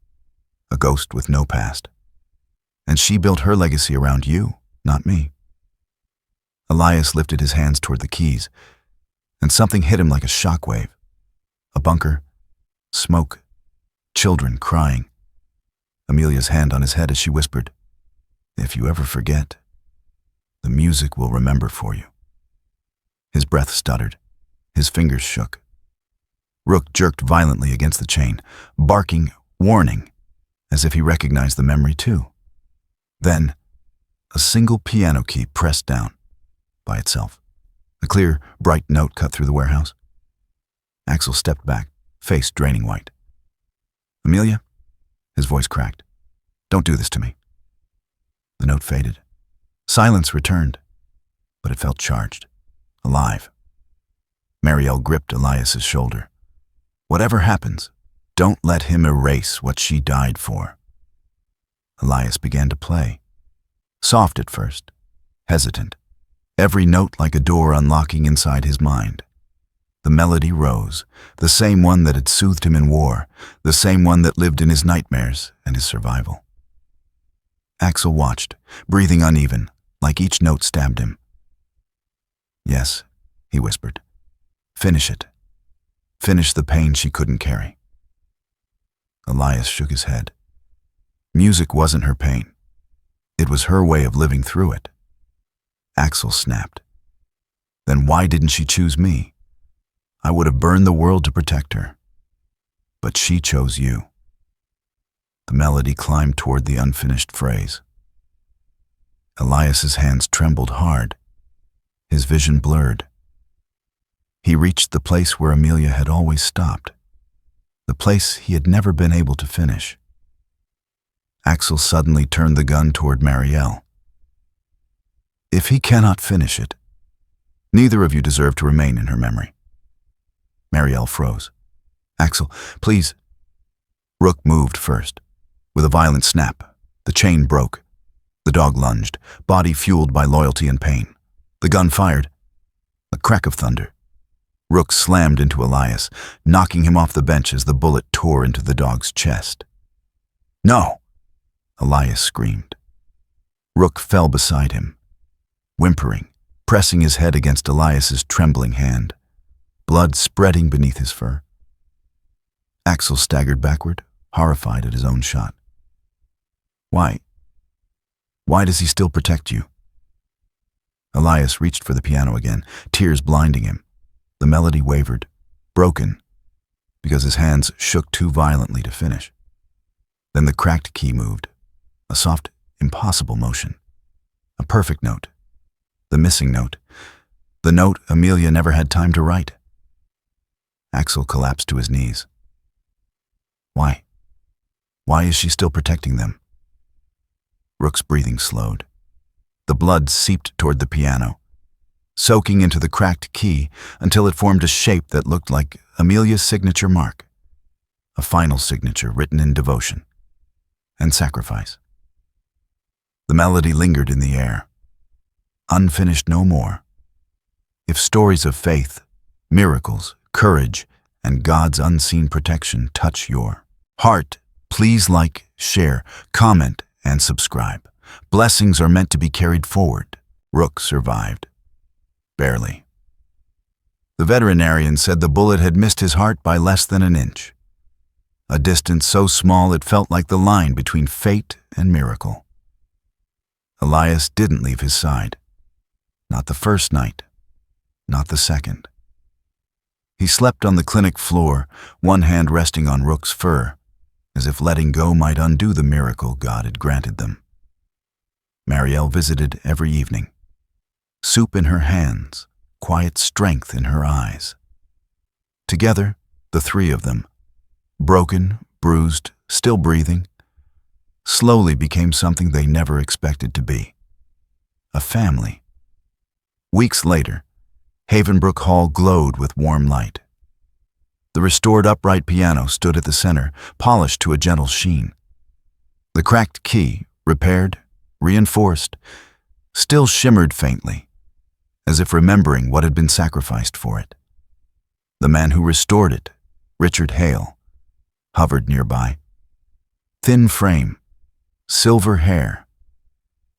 a ghost with no past. And she built her legacy around you, not me." Elias lifted his hands toward the keys, and something hit him like a shockwave. A bunker, smoke, children crying. Amelia's hand on his head as she whispered, "If you ever forget, the music will remember for you." His breath stuttered. His fingers shook. Rook jerked violently against the chain, barking, warning, as if he recognized the memory too. Then, a single piano key pressed down, by itself. A clear, bright note cut through the warehouse. Axel stepped back, face draining white. "Amelia?" His voice cracked. "Don't do this to me." The note faded. Silence returned, but it felt charged, alive. Marielle gripped Elias's shoulder. "Whatever happens, don't let him erase what she died for." Elias began to play. Soft at first, hesitant, every note like a door unlocking inside his mind. The melody rose, the same one that had soothed him in war, the same one that lived in his nightmares and his survival. Axel watched, breathing uneven, like each note stabbed him. "Yes," he whispered. "Finish it. Finish the pain she couldn't carry." Elias shook his head. Music wasn't her pain. It was her way of living through it. Axel snapped. "Then why didn't she choose me? I would have burned the world to protect her. But she chose you." The melody climbed toward the unfinished phrase. Elias's hands trembled hard. His vision blurred. He reached the place where Amelia had always stopped, the place he had never been able to finish. Axel suddenly turned the gun toward Marielle. "If he cannot finish it, neither of you deserve to remain in her memory." Marielle froze. "Axel, please." Rook moved first. With a violent snap, the chain broke. The dog lunged, body fueled by loyalty and pain. The gun fired. A crack of thunder. Rook slammed into Elias, knocking him off the bench as the bullet tore into the dog's chest. "No!" Elias screamed. Rook fell beside him, whimpering, pressing his head against Elias's trembling hand, blood spreading beneath his fur. Axel staggered backward, horrified at his own shot. Why does he still protect you?" Elias reached for the piano again, tears blinding him. The melody wavered, broken, because his hands shook too violently to finish. Then the cracked key moved, a soft, impossible motion. A perfect note. The missing note. The note Amelia never had time to write. Axel collapsed to his knees. Why? Why is she still protecting them? Rook's breathing slowed. The blood seeped toward the piano, soaking into the cracked key until it formed a shape that looked like Amelia's signature mark, a final signature written in devotion and sacrifice. The melody lingered in the air, unfinished no more. If stories of faith, miracles, courage, and God's unseen protection touch your heart, please like, share, comment, and subscribe. Blessings are meant to be carried forward. Rook survived. Barely. The veterinarian said the bullet had missed his heart by less than an inch, a distance so small it felt like the line between fate and miracle. Elias didn't leave his side. Not the first night, not the second. He slept on the clinic floor, one hand resting on Rook's fur, as if letting go might undo the miracle God had granted them. Marielle visited every evening. Soup in her hands, quiet strength in her eyes. Together, the three of them, broken, bruised, still breathing, slowly became something they never expected to be. A family. Weeks later, Havenbrook Hall glowed with warm light. The restored upright piano stood at the center, polished to a gentle sheen. The cracked key, repaired, reinforced, still shimmered faintly, as if remembering what had been sacrificed for it. The man who restored it, Richard Hale, hovered nearby. Thin frame, silver hair,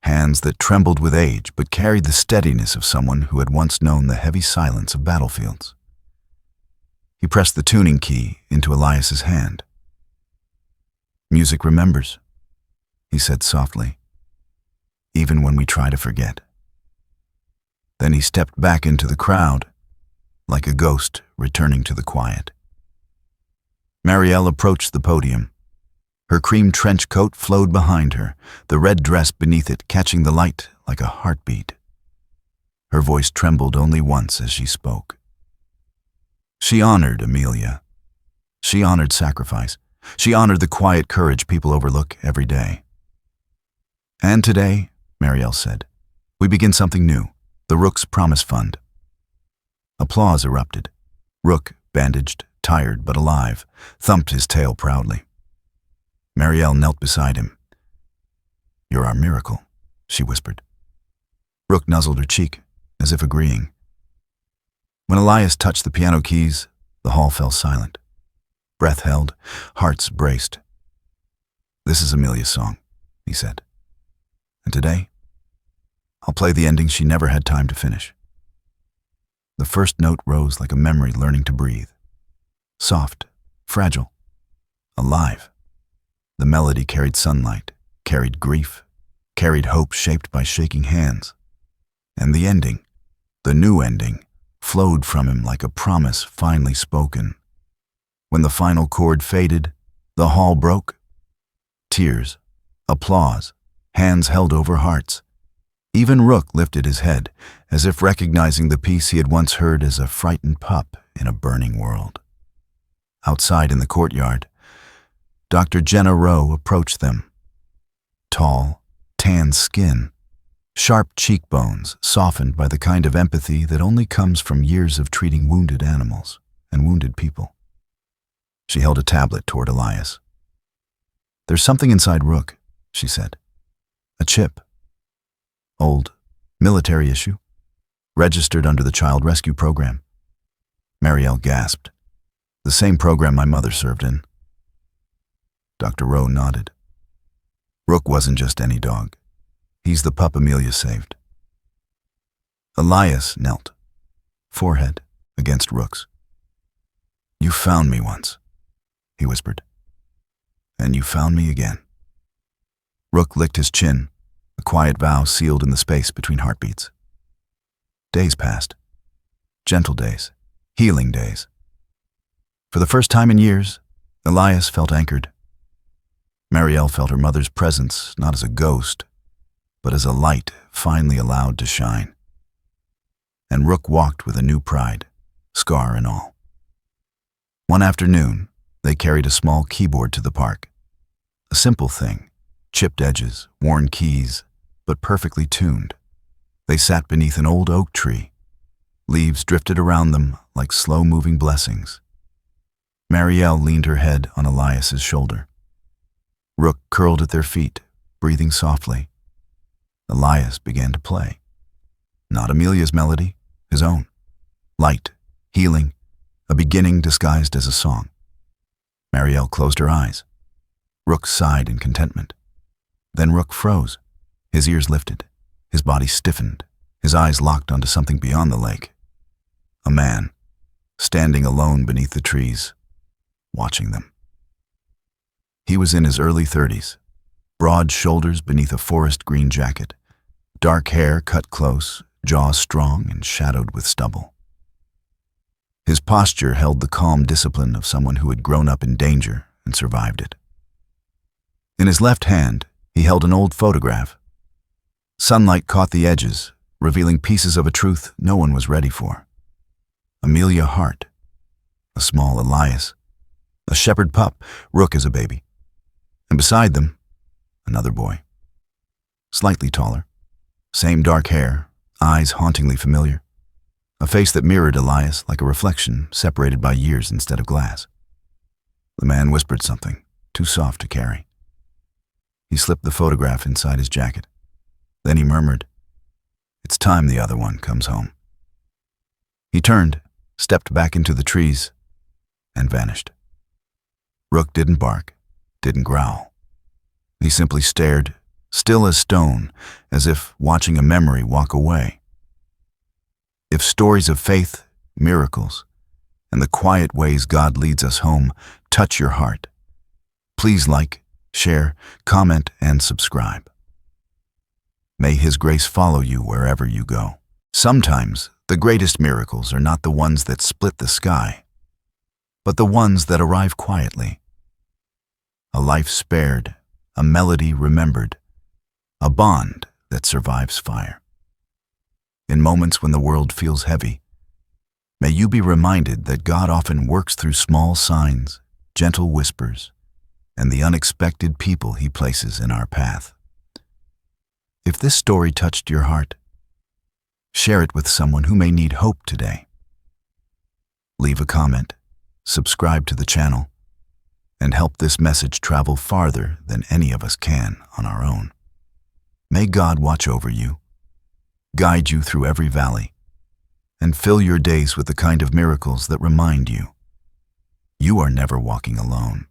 hands that trembled with age but carried the steadiness of someone who had once known the heavy silence of battlefields. He pressed the tuning key into Elias's hand. "Music remembers," he said softly, "even when we try to forget." Then he stepped back into the crowd, like a ghost returning to the quiet. Marielle approached the podium. Her cream trench coat flowed behind her, the red dress beneath it catching the light like a heartbeat. Her voice trembled only once as she spoke. She honored Amelia. She honored sacrifice. She honored the quiet courage people overlook every day. "And today," Marielle said, "we begin something new, the Rook's Promise Fund." Applause erupted. Rook, bandaged, tired but alive, thumped his tail proudly. Marielle knelt beside him. "You're our miracle," she whispered. Rook nuzzled her cheek. as if agreeing. When Elias touched the piano keys, the hall fell silent. Breath held, hearts braced. "This is Amelia's song," he said. "And today, I'll play the ending she never had time to finish." The first note rose like a memory learning to breathe. Soft, fragile, alive. The melody carried sunlight, carried grief, carried hope shaped by shaking hands. And the ending, the new ending, flowed from him like a promise finally spoken. When the final chord faded, the hall broke. Tears, applause, hands held over hearts. Even Rook lifted his head, as if recognizing the piece he had once heard as a frightened pup in a burning world. Outside in the courtyard, Dr. Jenna Rowe approached them. Tall, tan skin, sharp cheekbones softened by the kind of empathy that only comes from years of treating wounded animals and wounded people. She held a tablet toward Elias. "There's something inside Rook," she said. "A chip. Old, military issue, registered under the Child Rescue Program." Marielle gasped. "The same program my mother served in." Dr. Rowe nodded. "Rook wasn't just any dog. He's the pup Amelia saved." Elias knelt, forehead against Rook's. "You found me once," he whispered. "And you found me again." Rook licked his chin, a quiet vow sealed in the space between heartbeats. Days passed. Gentle days, healing days. For the first time in years, Elias felt anchored. Marielle felt her mother's presence not as a ghost, but as a light finally allowed to shine. And Rook walked with a new pride, scar and all. One afternoon, they carried a small keyboard to the park. A simple thing, chipped edges, worn keys, but perfectly tuned. They sat beneath an old oak tree. Leaves drifted around them like slow-moving blessings. Marielle leaned her head on Elias's shoulder. Rook curled at their feet, breathing softly. Elias began to play. Not Amelia's melody, his own. Light, healing, a beginning disguised as a song. Marielle closed her eyes. Rook sighed in contentment. Then Rook froze. His ears lifted. His body stiffened. His eyes locked onto something beyond the lake. A man, standing alone beneath the trees, watching them. He was in his early 30s, broad shoulders beneath a forest green jacket, dark hair cut close, jaw strong and shadowed with stubble. His posture held the calm discipline of someone who had grown up in danger and survived it. In his left hand, he held an old photograph. Sunlight caught the edges, revealing pieces of a truth no one was ready for. Amelia Hart, a small Elias, a shepherd pup, Rook as a baby. And beside them, another boy. Slightly taller, same dark hair, eyes hauntingly familiar. A face that mirrored Elias like a reflection separated by years instead of glass. The man whispered something, too soft to carry. He slipped the photograph inside his jacket. Then he murmured, "It's time the other one comes home." He turned, stepped back into the trees, and vanished. Rook didn't bark, didn't growl. He simply stared, still as stone, as if watching a memory walk away. If stories of faith, miracles, and the quiet ways God leads us home touch your heart, please like, share, comment, and subscribe. May His grace follow you wherever you go. Sometimes the greatest miracles are not the ones that split the sky, but the ones that arrive quietly. A life spared, a melody remembered, a bond that survives fire. In moments when the world feels heavy, may you be reminded that God often works through small signs, gentle whispers, and the unexpected people He places in our path. If this story touched your heart, share it with someone who may need hope today. Leave a comment, subscribe to the channel, and help this message travel farther than any of us can on our own. May God watch over you. guide you through every valley, and fill your days with the kind of miracles that remind you you are never walking alone.